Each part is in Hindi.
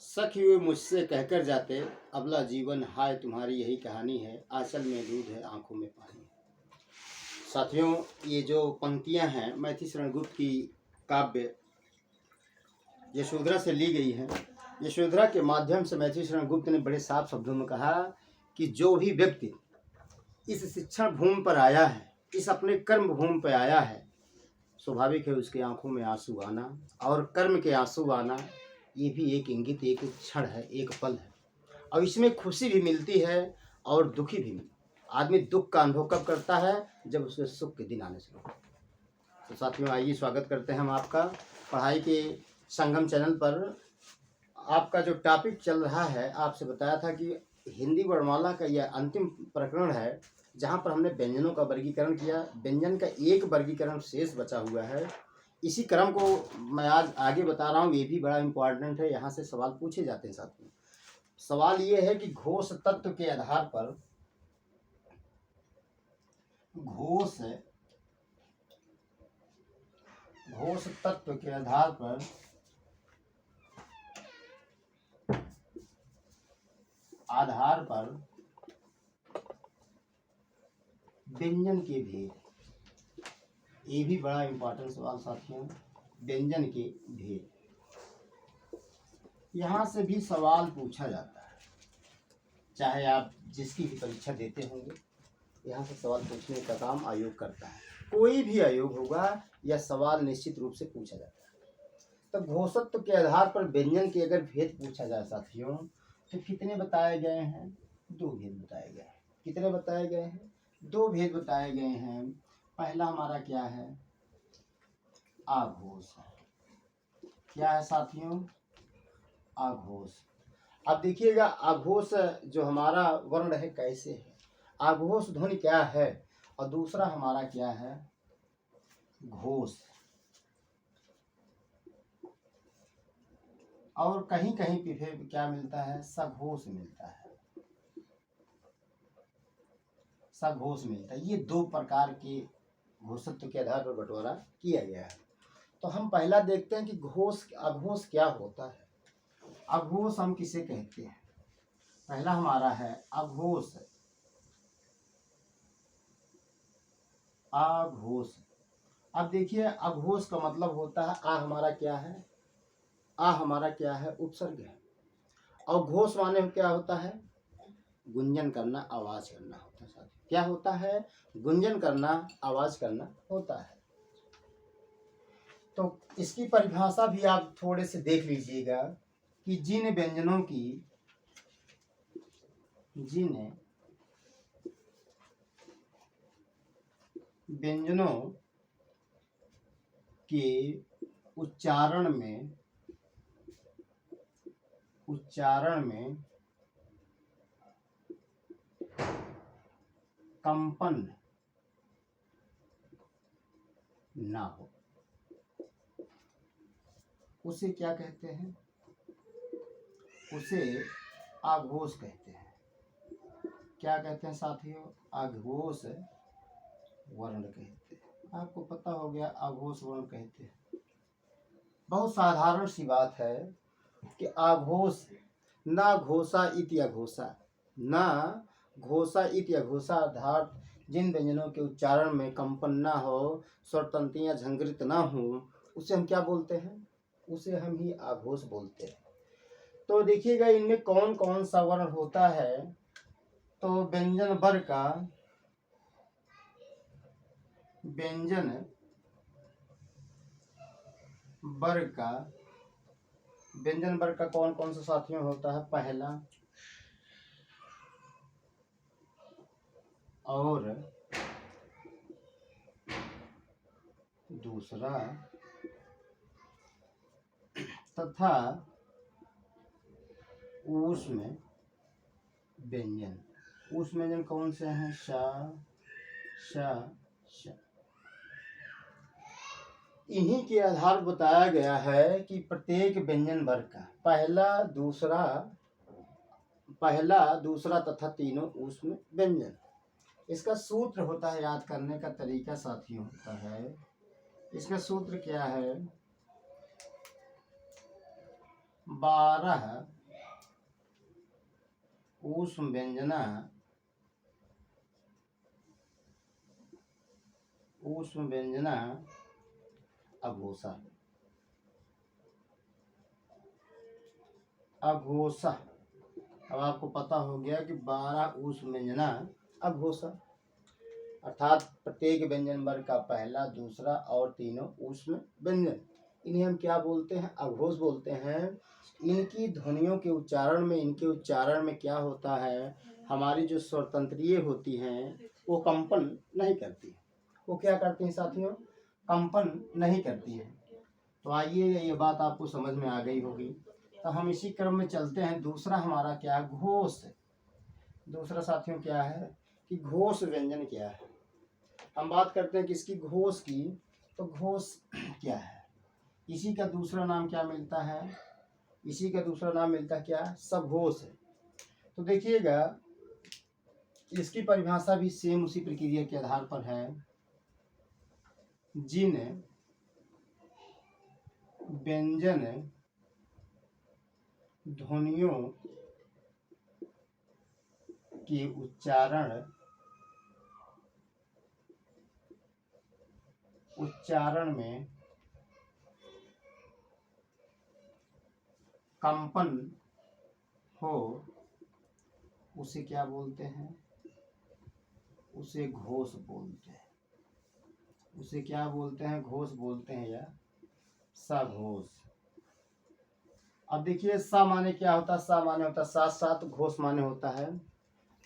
सखी वे मुझसे कहकर जाते, अबला जीवन हाय तुम्हारी यही कहानी है, आंचल में दूध है आंखों में पानी। साथियों, ये जो पंक्तियां हैं मैथिली शरण गुप्त की काव्य यशोधरा से ली गई हैं। यशोधरा के माध्यम से मैथिली शरण गुप्त ने बड़े साफ शब्दों में कहा कि जो भी व्यक्ति इस शिक्षण भूमि पर आया है, इस अपने कर्म भूमि पर आया है, स्वाभाविक है उसकी आंखों में आंसू आना, और कर्म के आंसू आना ये भी एक इंगित, एक क्षण है, एक पल है। और इसमें खुशी भी मिलती है और दुखी भी मिलती है। आदमी दुख का अनुभव कब करता है? जब उसके सुख के दिन आने से। तो साथियों, आइए स्वागत करते हैं हम आपका पढ़ाई के संगम चैनल पर। आपका जो टॉपिक चल रहा है, आपसे बताया था कि हिंदी वर्णमाला का यह अंतिम प्रकरण है जहाँ पर हमने व्यंजनों का वर्गीकरण किया। व्यंजन का एक वर्गीकरण शेष बचा हुआ है। इसी क्रम को मैं आज आगे बता रहा हूँ। ये भी बड़ा इम्पोर्टेंट है, यहाँ से सवाल पूछे जाते हैं। साथ में सवाल ये है कि घोष तत्व के आधार पर घोष तत्व के आधार पर व्यंजन के भेद, ये भी बड़ा इम्पोर्टेंट सवाल साथियों। व्यंजन के भेद, यहाँ से भी सवाल पूछा जाता है। चाहे आप जिसकी भी परीक्षा देते होंगे, यहाँ से सवाल पूछने का काम आयोग करता है। कोई भी आयोग होगा, यह सवाल निश्चित रूप से पूछा जाता है। तो घोषत्व के आधार पर व्यंजन के अगर भेद पूछा जाए साथियों, तो कितने बताए गए हैं? 2 भेद बताए गए हैं। कितने बताए गए हैं? 2 भेद बताए गए हैं। पहला हमारा क्या है? आघोष। क्या है साथियों? आघोष। अब देखिएगा, आघोष जो हमारा वर्ण है कैसे है? आघोष ध्वनि क्या है? और दूसरा हमारा क्या है? घोष। और कहीं कहीं पे फिर क्या मिलता है? सघोष मिलता है। सघोष मिलता है। ये 2 प्रकार के घोषत्व के आधार पर बंटवारा किया गया है। तो हम पहला देखते हैं कि अघोष क्या होता है। अघोष हम किसे कहते हैं? पहला हमारा है अघोष। अघोष। अब देखिए, अघोष का मतलब होता है, आ हमारा क्या है? आ हमारा क्या है? उपसर्ग है। और घोष माने क्या होता है? गुंजन करना, आवाज करना होता है। क्या होता है? गुंजन करना, आवाज करना होता है। तो इसकी परिभाषा भी आप थोड़े से देख लीजिएगा कि जिन व्यंजनों के उच्चारण में कंपन ना हो, उसे क्या कहते हैं? उसे आघोष कहते हैं। क्या कहते हैं साथियों? आघोष वर्ण कहते हैं। आपको पता हो गया, आघोष वर्ण कहते हैं। बहुत साधारण सी बात है कि आघोष, ना घोषा इति अघोषा, ना घोषा इति अघोषा, अर्थात जिन व्यंजनों के उच्चारण में कंपन ना हो, स्वर तंतुएं झंकृत ना हो, उसे हम क्या बोलते हैं? उसे हम ही आघोष बोलते हैं। तो देखिएगा, इनमें कौन कौन सा वर्ण होता है। तो व्यंजन वर्ग का कौन कौन सा साथियों होता है? पहला और दूसरा तथा ऊष्म व्यंजन कौन से हैं? श, श, श। इन्हीं के आधार पर बताया गया है कि प्रत्येक व्यंजन वर्ग का पहला दूसरा तथा तीनों ऊष्म व्यंजन। इसका सूत्र होता है, याद करने का तरीका साथियों होता है, इसका सूत्र क्या है? 12 ऊष्म व्यंजना अघोषा। अब आपको पता हो गया कि 12 ऊष्म व्यंजना अघोषा, अर्थात प्रत्येक व्यंजन वर्ग का पहला, दूसरा और तीनों ऊष्म व्यंजन, इन्हें हम क्या बोलते हैं? अघोष बोलते हैं। इनकी ध्वनियों के उच्चारण में क्या होता है? हमारी जो स्वरतंत्रिये होती हैं वो कंपन नहीं करती। वो क्या करती हैं साथियों? कंपन नहीं करती हैं। तो आइए, ये बात आपको समझ में आ गई होगी। तो हम इसी क्रम में चलते हैं। दूसरा हमारा क्या है? घोष। दूसरा साथियों क्या है कि घोष व्यंजन क्या है? हम बात करते हैं किसकी? घोष की। तो घोष क्या है? इसी का दूसरा नाम क्या मिलता है? इसी का दूसरा नाम मिलता है क्या? सघोष है। तो देखिएगा, इसकी परिभाषा भी सेम उसी प्रक्रिया के आधार पर है। जिन व्यंजन ध्वनियों के उच्चारण में कंपन हो, उसे क्या बोलते हैं? उसे घोष बोलते हैं। उसे क्या बोलते हैं? घोष बोलते हैं या सघोष। अब देखिए, सा माने क्या होता है? सा माने होता है साथ साथ, घोष माने होता है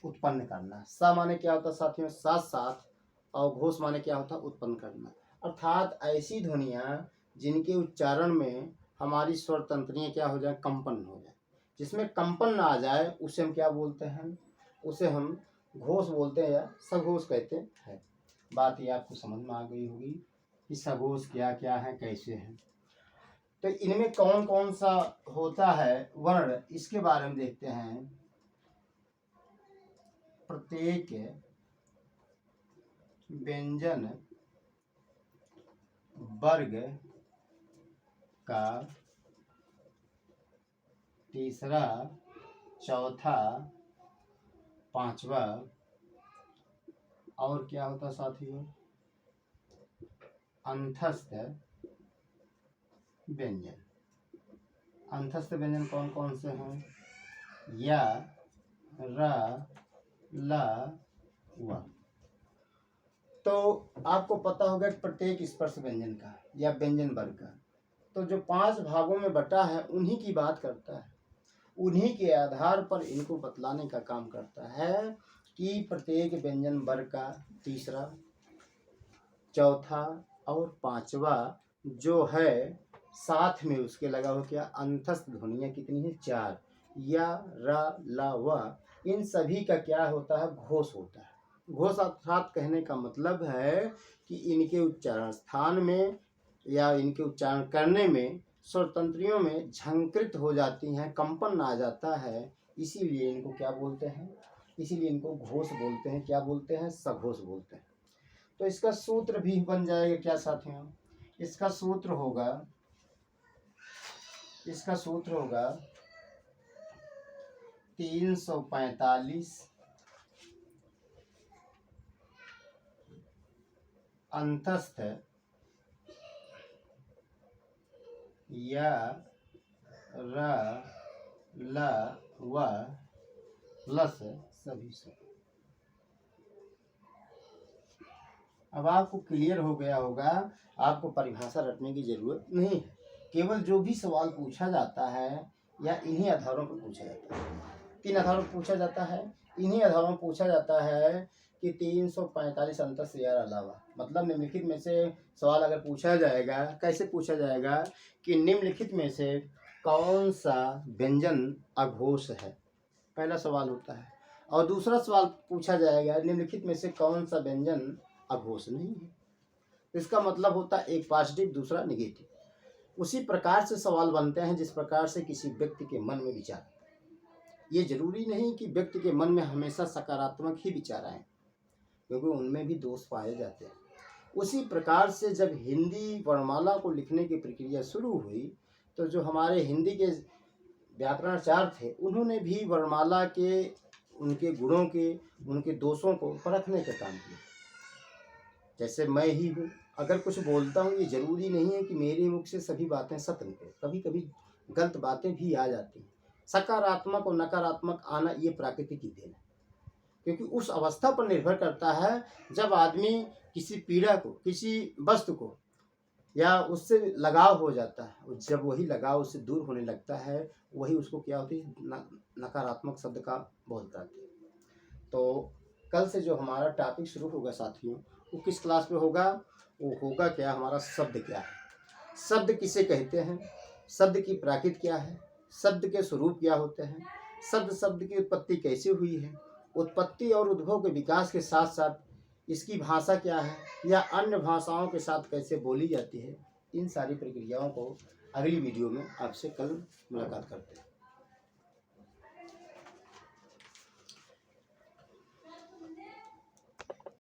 उत्पन्न करना। सा माने क्या होता है साथियों? साथ साथ, और घोष माने क्या होता है? उत्पन्न करना। अर्थात ऐसी ध्वनियाँ जिनके उच्चारण में हमारी स्वर तंत्रियाँ क्या हो जाए? कंपन हो जाए। जिसमें कंपन ना आ जाए उसे हम क्या बोलते हैं? उसे हम घोष बोलते हैं या सघोष कहते हैं। बात ये आपको समझ में आ गई होगी कि सघोष क्या क्या है, कैसे है। तो इनमें कौन कौन सा होता है वर्ण, इसके बारे में देखते हैं। प्रत्येक व्यंजन वर्ग का तीसरा, चौथा, पांचवा और क्या होता साथियों? अंतस्थ व्यंजन। अंतस्थ व्यंजन कौन कौन से हैं? या, र, ल, व। तो आपको पता होगा कि प्रत्येक स्पर्श व्यंजन का या व्यंजन वर्ग का तो जो 5 भागों में बटा है उन्हीं की बात करता है। उन्हीं के आधार पर इनको बतलाने का काम करता है कि प्रत्येक व्यंजन वर्ग का तीसरा, चौथा और पांचवा जो है, साथ में उसके लगा हो क्या? अंतस्थ ध्वनियाँ कितनी है? 4। या, र, ल, व, इन सभी का क्या होता है? घोष होता है। घोष अर्थात कहने का मतलब है कि इनके उच्चारण स्थान में या इनके उच्चारण करने में स्वरतंत्रियों में झंकृत हो जाती हैं, कंपन आ जाता है, इसीलिए इनको क्या बोलते हैं? इसीलिए इनको घोष बोलते हैं। क्या बोलते हैं? सघोष बोलते हैं। तो इसका सूत्र भी बन जाएगा क्या साथियों? इसका सूत्र होगा 345 अंतस्थ या, र, ल, व प्लस सभी से। अब आपको क्लियर हो गया होगा, आपको परिभाषा रटने की जरूरत नहीं है। केवल जो भी सवाल पूछा जाता है या इन्हीं आधारों पर पूछा जाता है। किन आधारों पर पूछा जाता है? इन्हीं आधारों पर पूछा जाता है कि 345 अंतस्थ या अलावा, मतलब निम्नलिखित में से सवाल अगर पूछा जाएगा, कैसे पूछा जाएगा कि निम्नलिखित में से कौन सा व्यंजन अघोष है, पहला सवाल होता है। और दूसरा सवाल पूछा जाएगा निम्नलिखित में से कौन सा व्यंजन अघोष नहीं है। इसका मतलब होता है एक पॉजिटिव, दूसरा नेगेटिव। उसी प्रकार से सवाल बनते हैं जिस प्रकार से किसी व्यक्ति के मन में विचार। ये जरूरी नहीं कि व्यक्ति के मन में हमेशा सकारात्मक ही विचार आए, क्योंकि उनमें भी दोष पाए जाते हैं। उसी प्रकार से जब हिंदी वर्णमाला को लिखने की प्रक्रिया शुरू हुई तो जो हमारे हिंदी के व्याकरणाचार्य थे, उन्होंने भी वर्णमाला के उनके गुणों के, उनके दोषों को परखने का काम किया। जैसे मैं ही हूँ, अगर कुछ बोलता हूँ ये जरूरी नहीं है कि मेरे मुख से सभी बातें सत्य निकले, कभी कभी गलत बातें भी आ जाती हैं। सकारात्मक और नकारात्मक आना ये प्रकृति की देन है, क्योंकि उस अवस्था पर निर्भर करता है जब आदमी किसी पीड़ा को, किसी वस्तु को या उससे लगाव हो जाता है, और जब वही लगाव उससे दूर होने लगता है, वही उसको क्या होती है, नकारात्मक शब्द का बोलता है। तो कल से जो हमारा टॉपिक शुरू होगा साथियों, वो किस क्लास में होगा? वो होगा क्या, हमारा शब्द क्या है, शब्द किसे कहते हैं, शब्द की प्रकृति क्या है, शब्द के स्वरूप क्या होते हैं, शब्द की उत्पत्ति कैसे हुई है, उत्पत्ति और उद्भव के विकास के साथ साथ इसकी भाषा क्या है या अन्य भाषाओं के साथ कैसे बोली जाती है। इन सारी प्रक्रियाओं को अगली वीडियो में आपसे कल मुलाकात करते हैं।